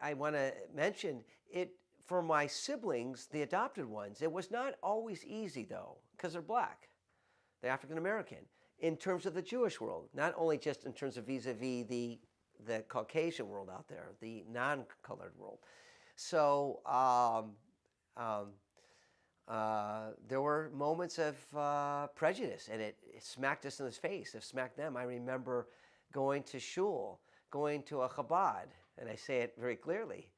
I want to mention it for my siblings, the adopted ones. It was not always easy though, because they're black, they're African American. In terms of the Jewish world, not only just in terms of vis-a-vis the Caucasian world out there, the non-colored world. So there were moments of prejudice, and it smacked us in the face. It smacked them. I remember going to shul, going to a Chabad, and I say it very clearly.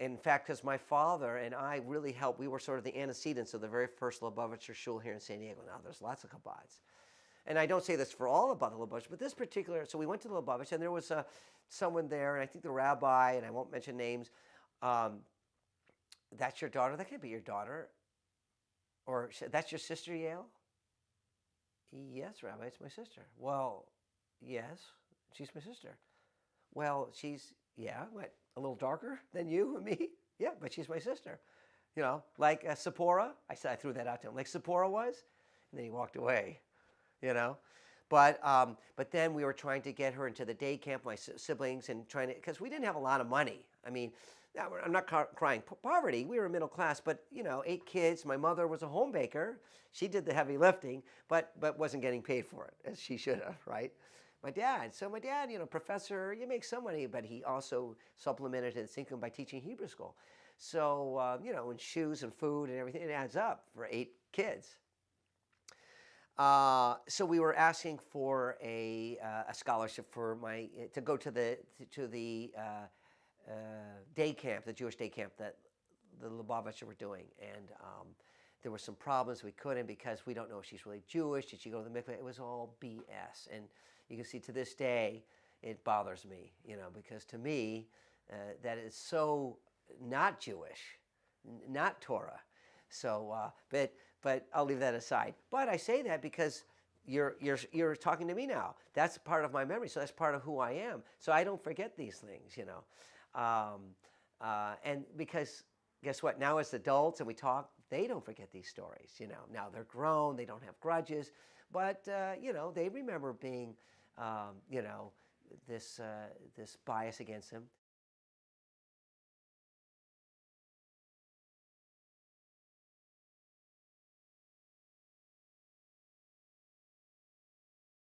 In fact, because my father and I really helped, we were sort of the antecedents of the very first Lubavitcher shul here in San Diego. Now, there's lots of Chabads. And I don't say this for all about the Lubavitch, but this particular, so we went to the Lubavitch, and there was someone there, and I think the rabbi, and I won't mention names, that's your daughter? That can't be your daughter. Or that's your sister, Yale? Yes, Rabbi, it's my sister. Well, yes, she's my sister. Well, she's, yeah, what, a little darker than you and me? Yeah, but she's my sister. You know, like Sephora. I threw that out to him, like Sephora was. And then he walked away, you know. But then we were trying to get her into the day camp, my siblings, and trying to, because we didn't have a lot of money. I mean, I'm not crying poverty. We were middle class, but 8 kids. My mother was a home baker. She did the heavy lifting, but wasn't getting paid for it as she should have, right? My dad, professor, you make some money, but he also supplemented his income by teaching Hebrew school. So, and shoes and food and everything, it adds up for 8 kids. So we were asking for a scholarship for to go to the day camp, the Jewish day camp that the Lubavitcher were doing, and there were some problems. We couldn't because we don't know if she's really Jewish. Did she go to the mikveh? It was all BS, and you can see to this day it bothers me, because to me that is so not Jewish, not Torah. So, but I'll leave that aside. But I say that because you're talking to me now. That's part of my memory. So that's part of who I am. So I don't forget these things, and because guess what? Now as adults and we talk, they don't forget these stories. Now they're grown. They don't have grudges, but they remember being, this bias against them.